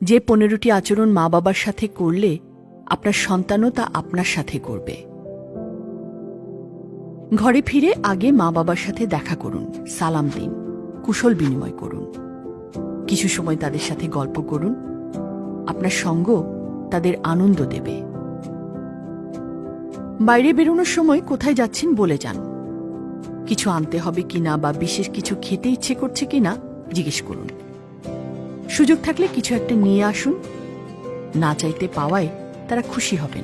যে 15টি আচরণ মা বাবার সাথে করলে আপনার সন্তানও তা আপনার সাথে করবে। ঘরে ফিরে আগে মা বাবার সাথে দেখা করুন, সালাম দিন, কুশল বিনিময় করুন। কিছু সময় তাদের সাথে গল্প করুন। আপনার সঙ্গ তাদের আনন্দ দেবে। বাইরে বেরোনোর সময় কোথায় যাচ্ছেন বলে যান। কিছু আনতে হবে কিনা বা বিশেষ কিছু খেতে ইচ্ছে করছে কিনা জিজ্ঞেস করুন। সুযোগ থাকলে কিছু একটা নিয়ে আসুন। না চাইতে পাওয়ায় তারা খুশি হবেন।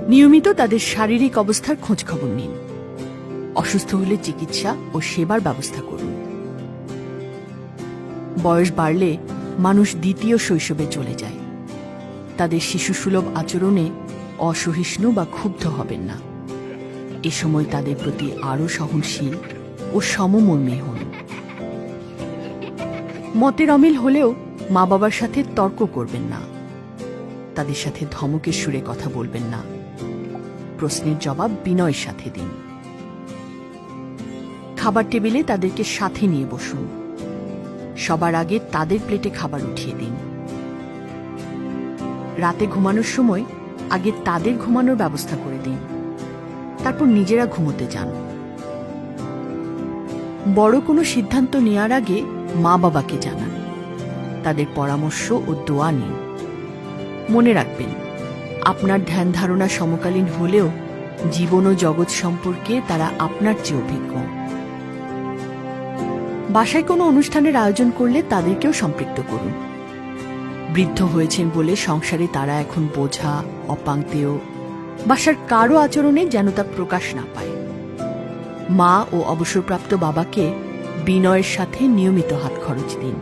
নিয়মিত তাদের শারীরিক অবস্থার খোঁজ খবর নিন। অসুস্থ হলে চিকিৎসা ও সেবার ব্যবস্থা করুন। বয়স বাড়লে মানুষ দ্বিতীয় শৈশবে চলে যায়। তাদের শিশুসুলভ আচরণে অসহিষ্ণু বা ক্ষুব্ধ হবেন না। এ সময় তাদের প্রতি আরও সহনশীল ও সমমর্মী হন। মতের অমিল হলেও মা বাবার সাথে তর্ক করবেন না। তাদের সাথে ধমকের সুরে কথা বলবেন না। প্রশ্নের জবাব বিনয়ের সাথে দিন। খাবার টেবিলে তাদেরকে সাথে নিয়ে বসুন। সবার আগে তাদের প্লেটে খাবার উঠিয়ে দিন। রাতে ঘুমানোর সময় আগে তাদের ঘুমানোর ব্যবস্থা করে দিন। তারপর নিজেরা ঘুমোতে যান। বড় কোনো সিদ্ধান্ত নেওয়ার আগে মা বাবাকে জানান। তাদের পরামর্শ ও দোয়া নিন। মনে রাখবেন, আপনার ধ্যান ধারণা সমকালীন হলেও জীবন ও জগৎ সম্পর্কে তারা আপনার চেয়ে অভিজ্ঞ। বাসায় কোনো অনুষ্ঠানের আয়োজন করলে তাদেরকেও সম্পৃক্ত করুন। বৃদ্ধ হয়েছেন বলে সংসারে তারা এখন বোঝা, অপাংতেয়, বাসার কারো আচরণে যেন তা প্রকাশ না পায়। মা ও অবসরপ্রাপ্ত বাবাকে বিনয়ের সাথে নিয়মিত হাত খরচ দিন।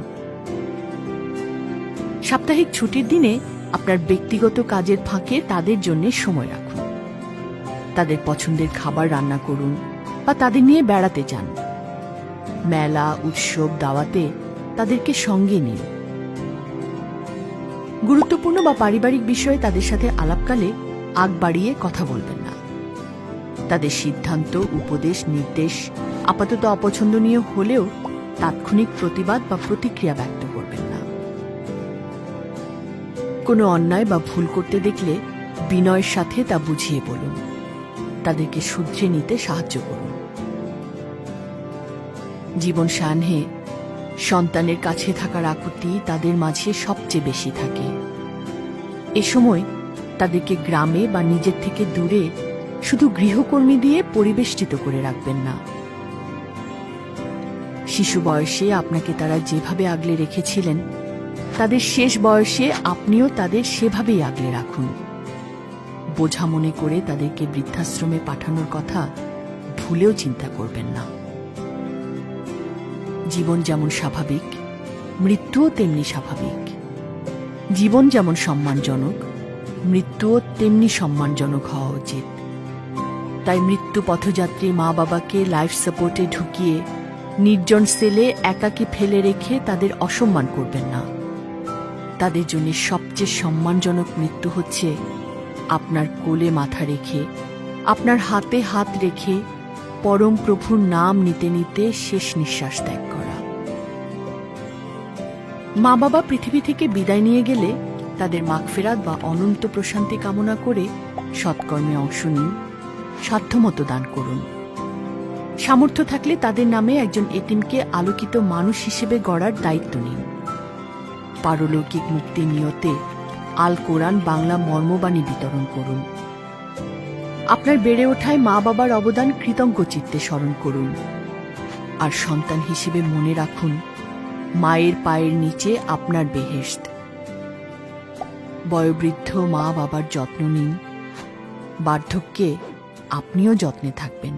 সাপ্তাহিক ছুটির দিনে আপনার ব্যক্তিগত কাজের ফাঁকে তাদের জন্য সময় রাখুন। তাদের পছন্দের খাবার রান্না করুন বা তাদের নিয়ে বেড়াতে যান। মেলা, উৎসব, দাওয়াতে তাদেরকে সঙ্গে নিন। গুরুত্বপূর্ণ বা পারিবারিক বিষয়ে তাদের সাথে আলাপকালে আগ বাড়িয়ে কথা বলবেন না। তাদের সিদ্ধান্ত, উপদেশ, নির্দেশ আপাতত অপছন্দনীয় হলেও তাৎক্ষণিক প্রতিবাদ বা প্রতিক্রিয়া ব্যক্ত করবেন না। কোনো অন্যায় বা ভুল করতে দেখলে বিনয়ের সাথে তা বুঝিয়ে বলুন। তাদেরকে শুধরে নিতে সাহায্য করুন। জীবন সায়াহ্নে সন্তানের কাছে থাকার আকুতি তাদের মাঝে সবচেয়ে বেশি থাকে। এ সময় তাদেরকে গ্রামে বা নিজের থেকে দূরে শুধু গৃহকর্মী দিয়ে পরিবেষ্টিত করে রাখবেন না। শিশু বয়সে আপনাকে তারা যেভাবে আগলে রেখেছিলেন, তাদের শেষ বয়সে আপনিও তাদের সেভাবেই আগলে রাখুন। বোঝা মনে করে তাদেরকে বৃদ্ধাশ্রমে পাঠানোর কথা ভুলেও চিন্তা করবেন না। জীবন যেমন স্বাভাবিক, মৃত্যুও তেমনি স্বাভাবিক। জীবন যেমন সম্মানজনক, মৃত্যুও তেমনি সম্মানজনক হওয়া উচিত। তাই মৃত্যু পথযাত্রী মা বাবাকে লাইফ সাপোর্টে ঢুকিয়ে নির্জন সেলে একাকী ফেলে রেখে তাদের অসম্মান করবেন না। তাদের জন্য সবচেয়ে সম্মানজনক মৃত্যু হচ্ছে আপনার কোলে মাথা রেখে, আপনার হাতে হাত রেখে পরম প্রভুর নাম নিতে নিতে শেষ নিঃশ্বাস ত্যাগ করা। মা বাবা পৃথিবী থেকে বিদায় নিয়ে গেলে তাদের মাগফিরাত বা অনন্ত প্রশান্তি কামনা করে সৎকর্মে অংশ নিন, সাধ্যমতো দান করুন। সামর্থ্য থাকলে তাদের নামে একজন এতিমকে আলোকিত মানুষ হিসেবে গড়ার দায়িত্ব নিন। পারলৌকিক মুক্তি নিয়তে আল কোরআন বাংলা মর্মবাণী বিতরণ করুন। আপনার বেড়ে ওঠায় মা বাবার অবদান কৃতজ্ঞ চিত্তে স্মরণ করুন। আর সন্তান হিসেবে মনে রাখুন, মায়ের পায়ের নিচে আপনার বেহেশত। বয়োবৃদ্ধ মা বাবার যত্ন নিন। বার্ধক্যে আপনিও যত্নে থাকবেন।